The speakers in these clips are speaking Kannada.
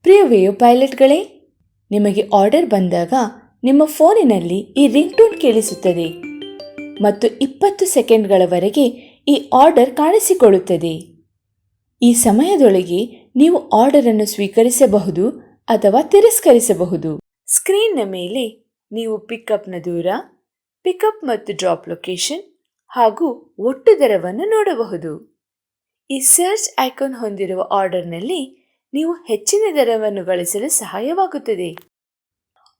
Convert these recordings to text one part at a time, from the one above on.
ಪ್ರಿಯ ವೇಯೋ ಪೈಲಟ್ಗಳೇ, ನಿಮಗೆ ಆರ್ಡರ್ ಬಂದಾಗ ನಿಮ್ಮ ಫೋನಿನಲ್ಲಿ ಈ ರಿಂಗ್ ಟೋನ್ ಕೇಳಿಸುತ್ತದೆ ಮತ್ತು 20 ಸೆಕೆಂಡ್ಗಳವರೆಗೆ ಈ ಆರ್ಡರ್ ಕಾಣಿಸಿಕೊಳ್ಳುತ್ತದೆ. ಈ ಸಮಯದೊಳಗೆ ನೀವು ಆರ್ಡರ್ ಅನ್ನು ಸ್ವೀಕರಿಸಬಹುದು ಅಥವಾ ತಿರಸ್ಕರಿಸಬಹುದು. ಸ್ಕ್ರೀನ್ನ ಮೇಲೆ ನೀವು ಪಿಕಪ್ನ ದೂರ, ಪಿಕಪ್ ಮತ್ತು ಡ್ರಾಪ್ ಲೊಕೇಶನ್ ಹಾಗೂ ಒಟ್ಟು ದರವನ್ನು ನೋಡಬಹುದು. ಈ ಸರ್ಚ್ ಐಕಾನ್ ಹೊಂದಿರುವ ಆರ್ಡರ್ನಲ್ಲಿ ನೀವು ಹೆಚ್ಚಿನ ದರವನ್ನು ಗಳಿಸಲು ಸಹಾಯವಾಗುತ್ತದೆ.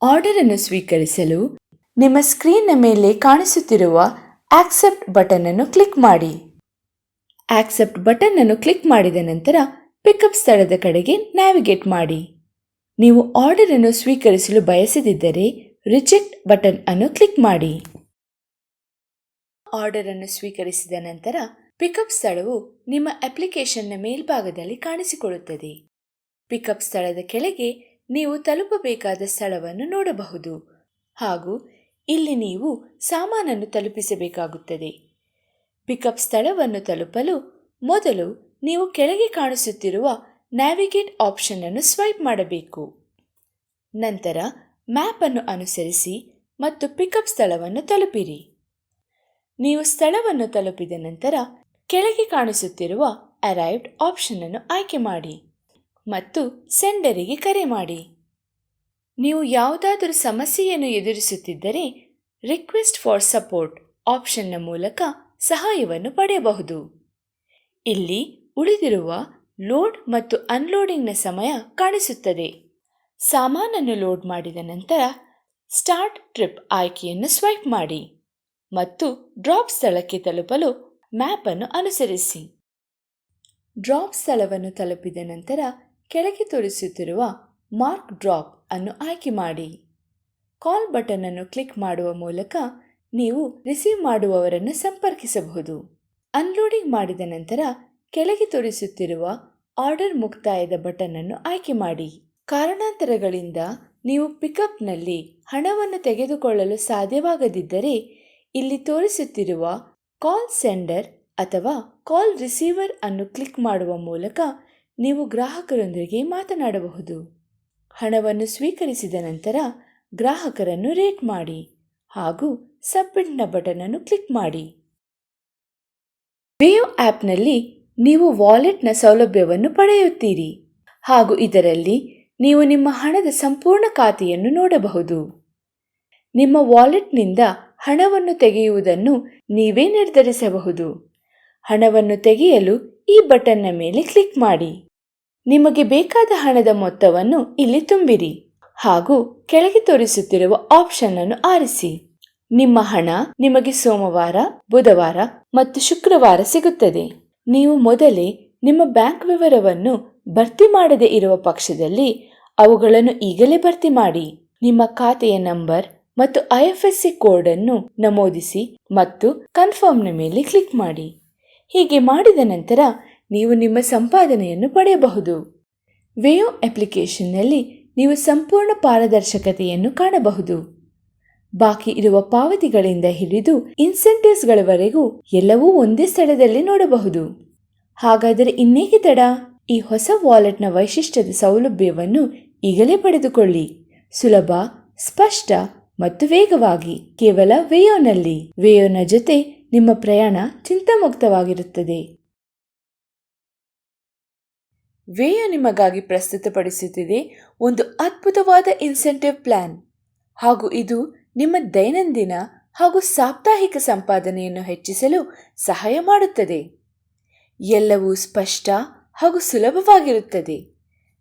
ಆರ್ಡರ್ ಅನ್ನು ಸ್ವೀಕರಿಸಲು ನಿಮ್ಮ ಸ್ಕ್ರೀನ್ನ ಮೇಲೆ ಕಾಣಿಸುತ್ತಿರುವ ಆಕ್ಸೆಪ್ಟ್ ಬಟನ್ ಅನ್ನು ಕ್ಲಿಕ್ ಮಾಡಿ. ಆಕ್ಸೆಪ್ಟ್ ಬಟನ್ ಅನ್ನು ಕ್ಲಿಕ್ ಮಾಡಿದ ನಂತರ ಪಿಕಪ್ ಸ್ಥಳದ ಕಡೆಗೆ ನ್ಯಾವಿಗೇಟ್ ಮಾಡಿ. ನೀವು ಆರ್ಡರ್ ಅನ್ನು ಸ್ವೀಕರಿಸಲು ಬಯಸದಿದ್ದರೆ ರಿಜೆಕ್ಟ್ ಬಟನ್ ಅನ್ನು ಕ್ಲಿಕ್ ಮಾಡಿ. ಆರ್ಡರ್ ಅನ್ನು ಸ್ವೀಕರಿಸಿದ ನಂತರ ಪಿಕಪ್ ಸ್ಥಳವು ನಿಮ್ಮ ಅಪ್ಲಿಕೇಶನ್ನ ಮೇಲ್ಭಾಗದಲ್ಲಿ ಕಾಣಿಸಿಕೊಳ್ಳುತ್ತದೆ. ಪಿಕಪ್ ಸ್ಥಳದ ಕೆಳಗೆ ನೀವು ತಲುಪಬೇಕಾದ ಸ್ಥಳವನ್ನು ನೋಡಬಹುದು ಹಾಗೂ ಇಲ್ಲಿ ನೀವು ಸಾಮಾನನ್ನು ತಲುಪಿಸಬೇಕಾಗುತ್ತದೆ. ಪಿಕಪ್ ಸ್ಥಳವನ್ನು ತಲುಪಲು ಮೊದಲು ನೀವು ಕೆಳಗೆ ಕಾಣಿಸುತ್ತಿರುವ ನ್ಯಾವಿಗೇಟ್ ಆಪ್ಷನ್ ಅನ್ನು ಸ್ವೈಪ್ ಮಾಡಬೇಕು. ನಂತರ ಮ್ಯಾಪ್ ಅನ್ನು ಅನುಸರಿಸಿ ಮತ್ತು ಪಿಕಪ್ ಸ್ಥಳವನ್ನು ತಲುಪಿರಿ. ನೀವು ಸ್ಥಳವನ್ನು ತಲುಪಿದ ನಂತರ ಕೆಳಗೆ ಕಾಣಿಸುತ್ತಿರುವ ಅರೈವ್ಡ್ ಆಪ್ಷನ್ ಅನ್ನು ಆಯ್ಕೆ ಮಾಡಿ ಮತ್ತು ಸೆಂಡರಿಗೆ ಕರೆ ಮಾಡಿ. ನೀವು ಯಾವುದಾದರೂ ಸಮಸ್ಯೆಯನ್ನು ಎದುರಿಸುತ್ತಿದ್ದರೆ ರಿಕ್ವೆಸ್ಟ್ ಫಾರ್ ಸಪೋರ್ಟ್ ಆಪ್ಷನ್ನ ಮೂಲಕ ಸಹಾಯವನ್ನು ಪಡೆಯಬಹುದು. ಇಲ್ಲಿ ಉಳಿದಿರುವ ಲೋಡ್ ಮತ್ತು ಅನ್ಲೋಡಿಂಗ್ನ ಸಮಯ ಕಾಣಿಸುತ್ತದೆ. ಸಾಮಾನನ್ನು ಲೋಡ್ ಮಾಡಿದ ನಂತರ ಸ್ಟಾರ್ಟ್ ಟ್ರಿಪ್ ಆಯ್ಕೆಯನ್ನು ಸ್ವೈಪ್ ಮಾಡಿ ಮತ್ತು ಡ್ರಾಪ್ ಸ್ಥಳಕ್ಕೆ ತಲುಪಲು ಮ್ಯಾಪ್ ಅನ್ನು ಅನುಸರಿಸಿ. ಡ್ರಾಪ್ ಸ್ಥಳವನ್ನು ತಲುಪಿದ ನಂತರ ಕೆಳಗೆ ತೋರಿಸುತ್ತಿರುವ ಮಾರ್ಕ್ ಡ್ರಾಪ್ ಅನ್ನು ಆಯ್ಕೆ ಮಾಡಿ. ಕಾಲ್ ಬಟನ್ ಅನ್ನು ಕ್ಲಿಕ್ ಮಾಡುವ ಮೂಲಕ ನೀವು ರಿಸೀವ್ ಮಾಡುವವರನ್ನು ಸಂಪರ್ಕಿಸಬಹುದು. ಅನ್ಲೋಡಿಂಗ್ ಮಾಡಿದ ನಂತರ ಕೆಳಗೆ ತೋರಿಸುತ್ತಿರುವ ಆರ್ಡರ್ ಮುಕ್ತಾಯದ ಬಟನ್ ಅನ್ನು ಆಯ್ಕೆ ಮಾಡಿ. ಕಾರಣಾಂತರಗಳಿಂದ ನೀವು ಪಿಕಪ್ನಲ್ಲಿ ಹಣವನ್ನು ತೆಗೆದುಕೊಳ್ಳಲು ಸಾಧ್ಯವಾಗದಿದ್ದರೆ ಇಲ್ಲಿ ತೋರಿಸುತ್ತಿರುವ ಕಾಲ್ ಸೆಂಡರ್ ಅಥವಾ ಕಾಲ್ ರಿಸೀವರ್ ಅನ್ನು ಕ್ಲಿಕ್ ಮಾಡುವ ಮೂಲಕ ನೀವು ಗ್ರಾಹಕರೊಂದಿಗೆ ಮಾತನಾಡಬಹುದು. ಹಣವನ್ನು ಸ್ವೀಕರಿಸಿದ ನಂತರ ಗ್ರಾಹಕರನ್ನು ರೇಟ್ ಮಾಡಿ ಹಾಗೂ ಸಬ್ಮಿಟ್ನ ಬಟನ್ ಅನ್ನು ಕ್ಲಿಕ್ ಮಾಡಿ. ವೇಯೋ ಆ್ಯಪ್ನಲ್ಲಿ ನೀವು ವಾಲೆಟ್ನ ಸೌಲಭ್ಯವನ್ನು ಪಡೆಯುತ್ತೀರಿ ಹಾಗೂ ಇದರಲ್ಲಿ ನೀವು ನಿಮ್ಮ ಹಣದ ಸಂಪೂರ್ಣ ಖಾತೆಯನ್ನು ನೋಡಬಹುದು. ನಿಮ್ಮ ವಾಲೆಟ್ನಿಂದ ಹಣವನ್ನು ತೆಗೆಯುವುದನ್ನು ನೀವೇ ನಿರ್ಧರಿಸಬಹುದು. ಹಣವನ್ನು ತೆಗೆಯಲು ಈ ಬಟನ್ನ ಮೇಲೆ ಕ್ಲಿಕ್ ಮಾಡಿ. ನಿಮಗೆ ಬೇಕಾದ ಹಣದ ಮೊತ್ತವನ್ನು ಇಲ್ಲಿ ತುಂಬಿರಿ ಹಾಗೂ ಕೆಳಗೆ ತೋರಿಸುತ್ತಿರುವ ಆಪ್ಷನ್ ಅನ್ನು ಆರಿಸಿ. ನಿಮ್ಮ ಹಣ ನಿಮಗೆ ಸೋಮವಾರ, ಬುಧವಾರ ಮತ್ತು ಶುಕ್ರವಾರ ಸಿಗುತ್ತದೆ. ನೀವು ಮೊದಲೇ ನಿಮ್ಮ ಬ್ಯಾಂಕ್ ವಿವರವನ್ನು ಭರ್ತಿ ಮಾಡದೇ ಇರುವ ಪಕ್ಷದಲ್ಲಿ ಅವುಗಳನ್ನು ಈಗಲೇ ಭರ್ತಿ ಮಾಡಿ. ನಿಮ್ಮ ಖಾತೆಯ ನಂಬರ್ ಮತ್ತು IFSC ಕೋಡ್ ಅನ್ನು ನಮೂದಿಸಿ ಮತ್ತು ಕನ್ಫರ್ಮ್ನ ಮೇಲೆ ಕ್ಲಿಕ್ ಮಾಡಿ. ಹೀಗೆ ಮಾಡಿದ ನಂತರ ನೀವು ನಿಮ್ಮ ಸಂಪಾದನೆಯನ್ನು ಪಡೆಯಬಹುದು. ವೇಯೋ ಅಪ್ಲಿಕೇಶನ್ನಲ್ಲಿ ನೀವು ಸಂಪೂರ್ಣ ಪಾರದರ್ಶಕತೆಯನ್ನು ಕಾಣಬಹುದು. ಬಾಕಿ ಇರುವ ಪಾವತಿಗಳಿಂದ ಹಿಡಿದು ಇನ್ಸೆಂಟಿವ್ಸ್ಗಳವರೆಗೂ ಎಲ್ಲವೂ ಒಂದೇ ಸ್ಥಳದಲ್ಲಿ ನೋಡಬಹುದು. ಹಾಗಾದರೆ ಇನ್ನೇಕೆ ತಡ? ಈ ಹೊಸ ವಾಲೆಟ್ನ ವೈಶಿಷ್ಟ್ಯದ ಸೌಲಭ್ಯವನ್ನು ಈಗಲೇ ಪಡೆದುಕೊಳ್ಳಿ. ಸುಲಭ, ಸ್ಪಷ್ಟ ಮತ್ತು ವೇಗವಾಗಿ ಕೇವಲ ವೇಯೋನಲ್ಲಿ. ವೇಯೋನ ಜೊತೆ ನಿಮ್ಮ ಪ್ರಯಾಣ ಚಿಂತಾಮುಕ್ತವಾಗಿರುತ್ತದೆ. ವೇಯೋ ನಿಮಗಾಗಿ ಪ್ರಸ್ತುತಪಡಿಸುತ್ತಿದೆ ಒಂದು ಅದ್ಭುತವಾದ ಇನ್ಸೆಂಟಿವ್ ಪ್ಲಾನ್ ಹಾಗೂ ಇದು ನಿಮ್ಮ ದೈನಂದಿನ ಹಾಗೂ ಸಾಪ್ತಾಹಿಕ ಸಂಪಾದನೆಯನ್ನು ಹೆಚ್ಚಿಸಲು ಸಹಾಯ ಮಾಡುತ್ತದೆ. ಎಲ್ಲವೂ ಸ್ಪಷ್ಟ ಹಾಗೂ ಸುಲಭವಾಗಿರುತ್ತದೆ.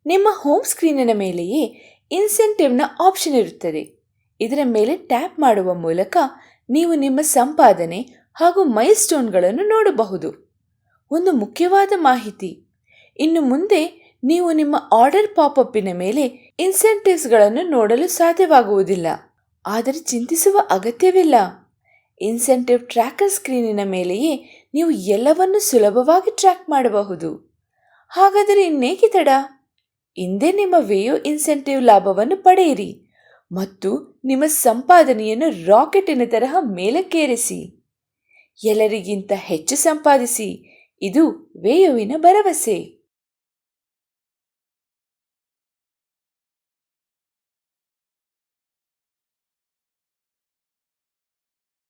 ನಿಮ್ಮ ಹೋಮ್ ಸ್ಕ್ರೀನಿನ ಮೇಲೆಯೇ ಇನ್ಸೆಂಟಿವ್ನ ಆಪ್ಷನ್ ಇರುತ್ತದೆ. ಇದರ ಮೇಲೆ ಟ್ಯಾಪ್ ಮಾಡುವ ಮೂಲಕ ನೀವು ನಿಮ್ಮ ಸಂಪಾದನೆ ಹಾಗೂ ಮೈಲ್ಸ್ಟೋನ್ಗಳನ್ನು ನೋಡಬಹುದು. ಒಂದು ಮುಖ್ಯವಾದ ಮಾಹಿತಿ, ಇನ್ನು ಮುಂದೆ ನೀವು ನಿಮ್ಮ ಆರ್ಡರ್ ಪಾಪ್ಅಪ್ಪಿನ ಮೇಲೆ ಇನ್ಸೆಂಟಿವ್ಸ್ಗಳನ್ನು ನೋಡಲು ಸಾಧ್ಯವಾಗುವುದಿಲ್ಲ. ಆದರೆ ಚಿಂತಿಸುವ ಅಗತ್ಯವಿಲ್ಲ. ಇನ್ಸೆಂಟಿವ್ ಟ್ರ್ಯಾಕರ್ ಸ್ಕ್ರೀನಿನ ಮೇಲೆಯೇ ನೀವು ಎಲ್ಲವನ್ನು ಸುಲಭವಾಗಿ ಟ್ರ್ಯಾಕ್ ಮಾಡಬಹುದು. ಹಾಗಾದರೆ ಇನ್ನೇಕೆ ತಡ? ಇಂದೇ ನಿಮ್ಮ ವೇಯೋ ಇನ್ಸೆಂಟಿವ್ ಲಾಭವನ್ನು ಪಡೆಯಿರಿ ಮತ್ತು ನಿಮ್ಮ ಸಂಪಾದನೆಯನ್ನು ರಾಕೆಟಿನ ತರಹ ಮೇಲಕ್ಕೇರಿಸಿ. ಎಲ್ಲರಿಗಿಂತ ಹೆಚ್ಚು ಸಂಪಾದಿಸಿ. ಇದು ವೇಯೋವಿನ ಭರವಸೆ.